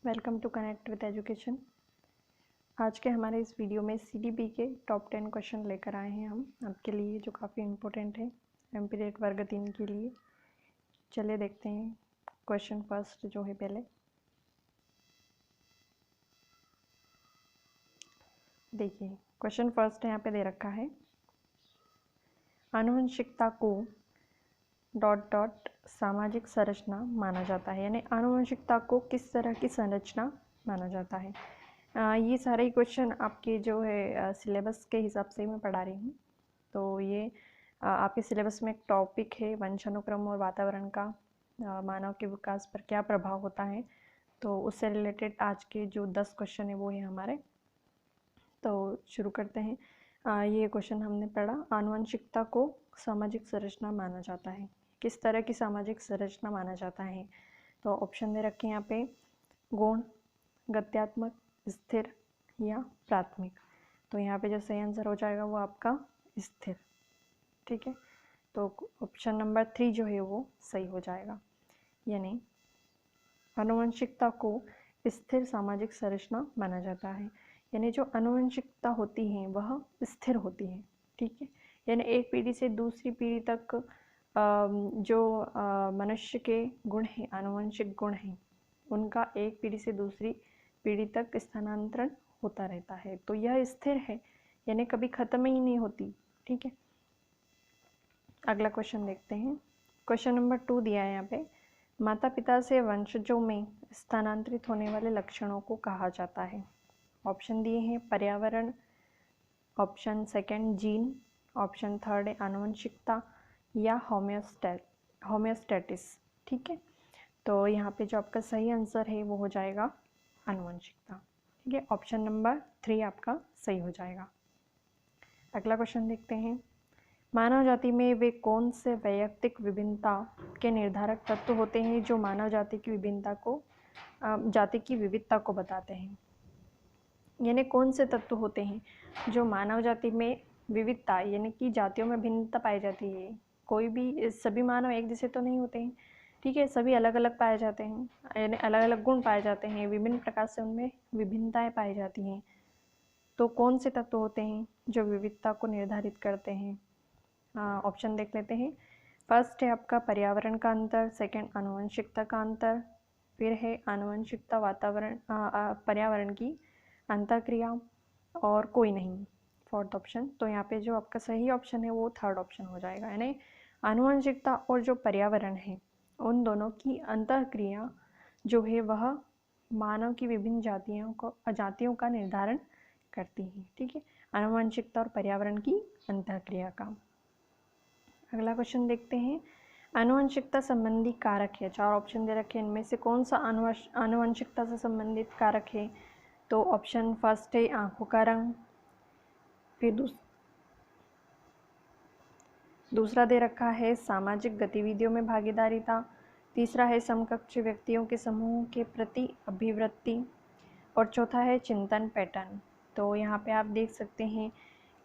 Welcome to connect with education. आज के हमारे इस वीडियो में सीडीबी के टॉप 10 क्वेश्चन लेकर आए हैं हम आपके लिए, जो काफ़ी इम्पोर्टेंट है एमपीरेट वर्ग 3 के लिए। चलिए देखते हैं क्वेश्चन फर्स्ट जो है। पहले देखिए क्वेश्चन फर्स्ट यहाँ पे दे रखा है, आनुवंशिकता को ... सामाजिक संरचना माना जाता है। यानी आनुवंशिकता को किस तरह की संरचना माना जाता है। ये सारे क्वेश्चन आपके जो है सिलेबस के हिसाब से मैं पढ़ा रही हूँ। तो ये आपके सिलेबस में एक टॉपिक है वंशानुक्रम और वातावरण का मानव के विकास पर क्या प्रभाव होता है। तो उससे रिलेटेड आज के जो 10 क्वेश्चन है वो है हमारे। तो शुरू करते हैं। ये क्वेश्चन हमने पढ़ा, आनुवंशिकता को सामाजिक संरचना माना जाता है। किस तरह की सामाजिक संरचना माना जाता है। तो ऑप्शन दे रखे हैं यहाँ पे, गुण, गत्यात्मक, स्थिर या प्राथमिक। तो यहाँ पे जो सही आंसर हो जाएगा वो आपका स्थिर। ठीक है, तो ऑप्शन नंबर 3 जो है वो सही हो जाएगा। यानी आनुवंशिकता को स्थिर सामाजिक संरचना माना जाता है। यानी जो आनुवंशिकता होती है वह स्थिर होती है। ठीक है, यानी एक पीढ़ी से दूसरी पीढ़ी तक जो मनुष्य के गुण हैं, आनुवंशिक गुण हैं, उनका एक पीढ़ी से दूसरी पीढ़ी तक स्थानांतरण होता रहता है। तो यह स्थिर है, यानी कभी खत्म ही नहीं होती। ठीक है, अगला क्वेश्चन देखते हैं। क्वेश्चन नंबर 2 दिया है यहाँ पे, माता पिता से वंशजों में स्थानांतरित होने वाले लक्षणों को कहा जाता है। ऑप्शन दिए हैं, पर्यावरण, option second gene, option third है आनुवंशिकता या होम्योस्टैटिस। ठीक है, तो यहाँ पे जो आपका सही आंसर है वो हो जाएगा आनुवंशिकता। ठीक है, ऑप्शन नंबर 3 आपका सही हो जाएगा। अगला क्वेश्चन देखते हैं, मानव जाति में वे कौन से वैयक्तिक विभिन्नता के निर्धारक तत्व होते हैं जो मानव जाति की विविधता को बताते हैं। यानी कौन से तत्व होते हैं जो मानव जाति में विविधता, यानी कि जातियों में भिन्नता पाई जाती है। कोई भी, सभी मानव एक जैसे तो नहीं होते हैं। ठीक है, सभी अलग अलग पाए जाते हैं, यानी अलग अलग गुण पाए जाते हैं, विभिन्न प्रकार से उनमें विभिन्नताएं पाई जाती हैं। तो कौन से तत्व होते हैं जो विविधता को निर्धारित करते हैं। ऑप्शन देख लेते हैं। फर्स्ट है आपका पर्यावरण का अंतर, सेकंड आनुवंशिकता का अंतर, फिर है आनुवंशिकता वातावरण पर्यावरण की अंतःक्रिया, और कोई नहीं, फोर्थ ऑप्शन। तो यहाँ पे जो आपका सही ऑप्शन है वो थर्ड ऑप्शन हो जाएगा। यानी आनुवंशिकता और जो पर्यावरण है उन दोनों की अंतःक्रिया जो है वह मानव की विभिन्न जातियों का निर्धारण करती है। ठीक है, आनुवंशिकता और पर्यावरण की अंतःक्रिया का। अगला क्वेश्चन देखते हैं, आनुवंशिकता संबंधी कारक है। 4 ऑप्शन दे रखे हैं, इनमें से कौन सा आनुवंशिकता से संबंधित कारक है। तो ऑप्शन फर्स्ट है आंखों का रंग, फिर दूसरा दे रखा है सामाजिक गतिविधियों में भागीदारिता, तीसरा है समकक्ष व्यक्तियों के समूह के प्रति अभिवृत्ति, और चौथा है चिंतन पैटर्न। तो यहाँ पे आप देख सकते हैं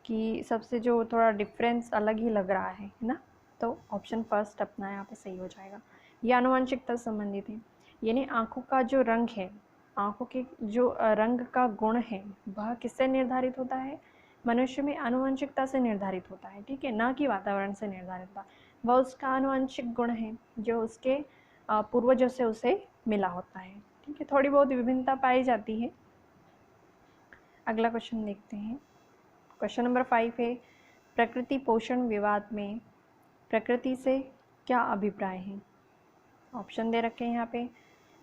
कि सबसे जो थोड़ा डिफरेंस अलग ही लग रहा है ना। तो ऑप्शन फर्स्ट अपना यहाँ पे सही हो जाएगा। ये आनुवंशिकता से संबंधित है। यानी आँखों का जो रंग है, आँखों के जो रंग का गुण है वह किससे निर्धारित होता है, मनुष्य में आनुवंशिकता से निर्धारित होता है। ठीक है, ना कि वातावरण से निर्धारित होता है। वह उसका आनुवंशिक गुण है जो उसके पूर्वजों से उसे मिला होता है। ठीक है, थोड़ी बहुत विभिन्नता पाई जाती है। अगला क्वेश्चन देखते हैं। क्वेश्चन नंबर 5 है, प्रकृति पोषण विवाद में प्रकृति से क्या अभिप्राय है। ऑप्शन दे रखे हैं यहाँ पे,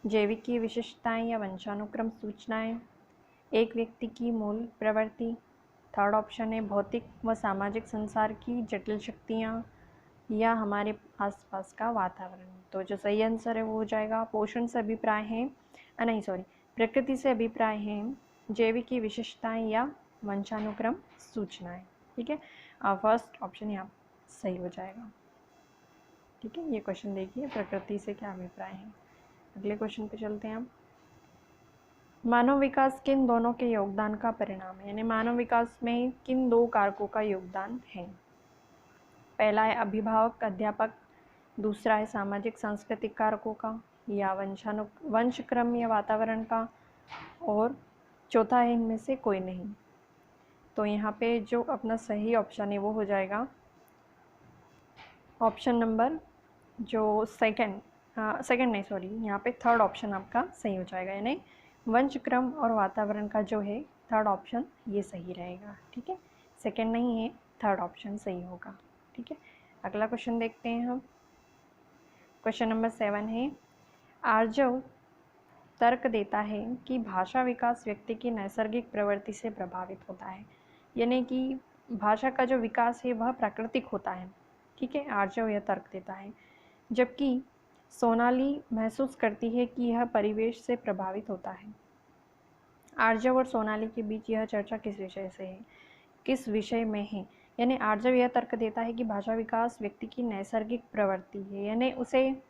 जैविक की विशेषताएं या वंशानुक्रम सूचनाएं, एक व्यक्ति की मूल प्रवृत्ति, थर्ड ऑप्शन है भौतिक व सामाजिक संसार की जटिल शक्तियाँ, या हमारे आसपास का वातावरण। तो जो सही आंसर है वो हो जाएगा पोषण से अभिप्राय है, प्रकृति से अभिप्राय है, जैविक की विशेषताएं या वंशानुक्रम सूचनाएं। ठीक है, फर्स्ट ऑप्शन यहाँ सही हो जाएगा। ठीक है, ये क्वेश्चन देखिए, प्रकृति से क्या अभिप्राय है। अगले क्वेश्चन पे चलते हैं हम। मानव विकास किन दोनों के योगदान का परिणाम है। यानी मानव विकास में किन 2 कारकों का योगदान है। पहला है अभिभावक अध्यापक, दूसरा है सामाजिक सांस्कृतिक कारकों का, या वंशक्रम या वातावरण का, और चौथा है इनमें से कोई नहीं। तो यहाँ पे जो अपना सही ऑप्शन है वो हो जाएगा ऑप्शन नंबर जो सेकंड नहीं सॉरी, यहाँ पे थर्ड ऑप्शन आपका सही हो जाएगा, यानी वंशक्रम और वातावरण का जो है थर्ड ऑप्शन ये सही रहेगा। ठीक है, सेकंड नहीं है, थर्ड ऑप्शन सही होगा। ठीक है, अगला क्वेश्चन देखते हैं हम। क्वेश्चन नंबर 7 है, आर्जव तर्क देता है कि भाषा विकास व्यक्ति की नैसर्गिक प्रवृत्ति से प्रभावित होता है, यानी कि भाषा का जो विकास है वह प्राकृतिक होता है। ठीक है, आर्जव यह तर्क देता है, जबकि सोनाली महसूस करती है कि यह परिवेश से प्रभावित होता है। आर्जव और सोनाली के बीच यह चर्चा किस विषय में है? यानी आर्जव यह तर्क देता है कि भाषा विकास व्यक्ति की नैसर्गिक प्रवृत्ति है, यानी उसे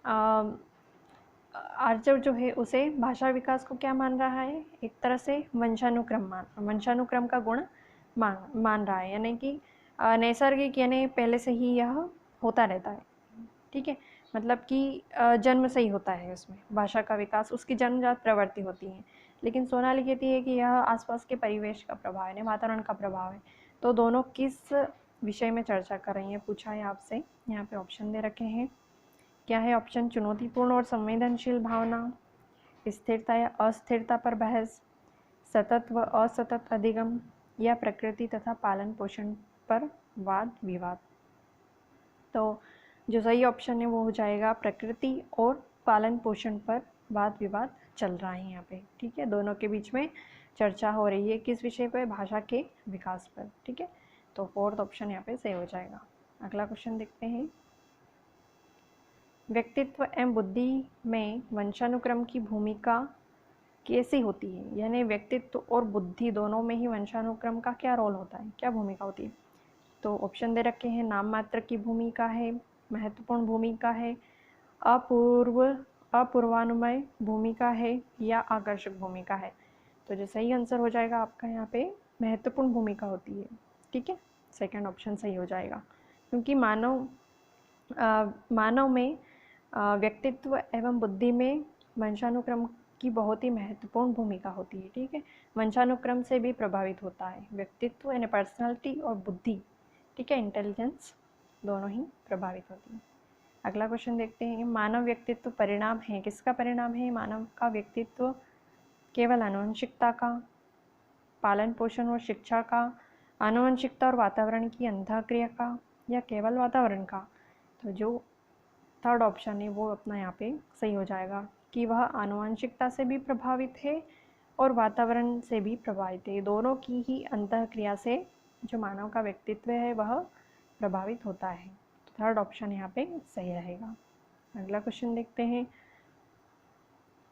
आर्जव जो है उसे भाषा विकास को क्या मान रहा है? एक तरह से वंशानुक्रम का गुण मान रहा है, यानी कि नैसर्गिक यानी पहले से ही यह होता रहता है। ठीक है, मतलब कि जन्म से ही होता है उसमें भाषा का विकास, उसकी जन्मजात प्रवृत्ति होती है। लेकिन सोनाली कहती है कि यह आसपास के परिवेश का प्रभाव है, वातावरण का प्रभाव है। तो दोनों किस विषय में चर्चा कर रही हैं पूछा है आपसे। यहाँ पे ऑप्शन दे रखे हैं, क्या है ऑप्शन? चुनौतीपूर्ण और संवेदनशील भावना, स्थिरता या अस्थिरता पर बहस, सतत व असतत अधिगम, या प्रकृति तथा पालन पोषण पर वाद विवाद। तो जो सही ऑप्शन है वो हो जाएगा प्रकृति और पालन पोषण पर वाद विवाद चल रहा है यहाँ पे। ठीक है, दोनों के बीच में चर्चा हो रही है, किस विषय पर? भाषा के विकास पर। ठीक है, तो फोर्थ ऑप्शन यहाँ पे सही हो जाएगा। अगला क्वेश्चन देखते हैं, व्यक्तित्व एवं बुद्धि में वंशानुक्रम की भूमिका कैसी होती है? यानी व्यक्तित्व और बुद्धि दोनों में ही वंशानुक्रम का क्या रोल होता है, क्या भूमिका होती है? तो ऑप्शन दे रखे हैं, नाम मात्र की भूमिका है, महत्वपूर्ण भूमिका है, अपूर्वानुमेय भूमिका है, या आकर्षक भूमिका है। तो जो सही आंसर हो जाएगा आपका यहाँ पे महत्वपूर्ण भूमिका होती है। ठीक है, सेकंड ऑप्शन सही हो जाएगा, क्योंकि मानव में व्यक्तित्व एवं बुद्धि में वंशानुक्रम की बहुत ही महत्वपूर्ण भूमिका होती है। ठीक है, वंशानुक्रम से भी प्रभावित होता है व्यक्तित्व यानी पर्सनालिटी, और बुद्धि, ठीक है, इंटेलिजेंस, दोनों ही प्रभावित होती है। अगला क्वेश्चन देखते हैं, मानव व्यक्तित्व परिणाम है, किसका परिणाम है? मानव का व्यक्तित्व केवल आनुवंशिकता का, पालन पोषण और शिक्षा का, आनुवंशिकता और वातावरण की अंतःक्रिया का, या केवल वातावरण का? तो जो थर्ड ऑप्शन है वो अपना यहाँ पे सही हो जाएगा, कि वह आनुवंशिकता से भी प्रभावित है और वातावरण से भी प्रभावित है। दोनों की ही अंतःक्रिया से जो मानव का व्यक्तित्व है वह प्रभावित होता है। तो थर्ड ऑप्शन यहाँ पे सही रहेगा। अगला क्वेश्चन देखते हैं,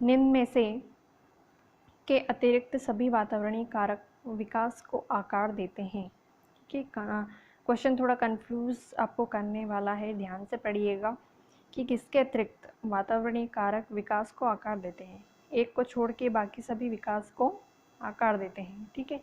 निम्न में से के अतिरिक्त सभी वातावरणीय कारक विकास को आकार देते हैं। कि क्वेश्चन थोड़ा कंफ्यूज आपको करने वाला है, ध्यान से पढ़िएगा कि किसके अतिरिक्त वातावरणीय कारक विकास को आकार देते हैं। एक को छोड़ के बाकी सभी विकास को आकार देते हैं। ठीक है,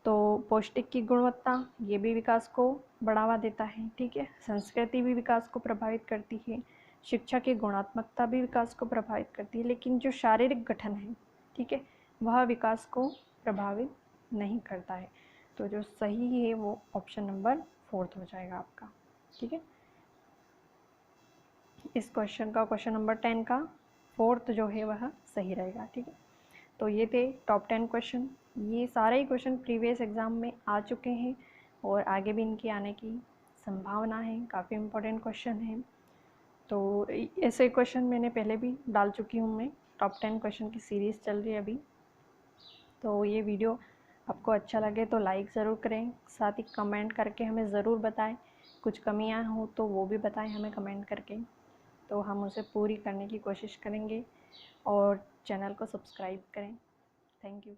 तो पौष्टिक की गुणवत्ता ये भी विकास को बढ़ावा देता है। ठीक है, संस्कृति भी विकास को प्रभावित करती है, शिक्षा की गुणात्मकता भी विकास को प्रभावित करती है, लेकिन जो शारीरिक गठन है, ठीक है, वह विकास को प्रभावित नहीं करता है। तो जो सही है वो ऑप्शन नंबर 4 हो जाएगा आपका। ठीक है, इस क्वेश्चन नंबर 10 का 4 जो है वह सही रहेगा। ठीक है, तो ये थे टॉप 10 क्वेश्चन। ये सारे ही क्वेश्चन प्रीवियस एग्ज़ाम में आ चुके हैं और आगे भी इनके आने की संभावना है, काफ़ी इम्पोर्टेंट क्वेश्चन है। तो ऐसे क्वेश्चन मैंने पहले भी डाल चुकी हूँ, मैं टॉप 10 क्वेश्चन की सीरीज़ चल रही है अभी। तो ये वीडियो आपको अच्छा लगे तो लाइक ज़रूर करें, साथ ही कमेंट करके हमें ज़रूर बताएं, कुछ कमियां हो तो वो भी बताएं हमें कमेंट करके, तो हम उसे पूरी करने की कोशिश करेंगे। और चैनल को सब्सक्राइब करें। Thank you.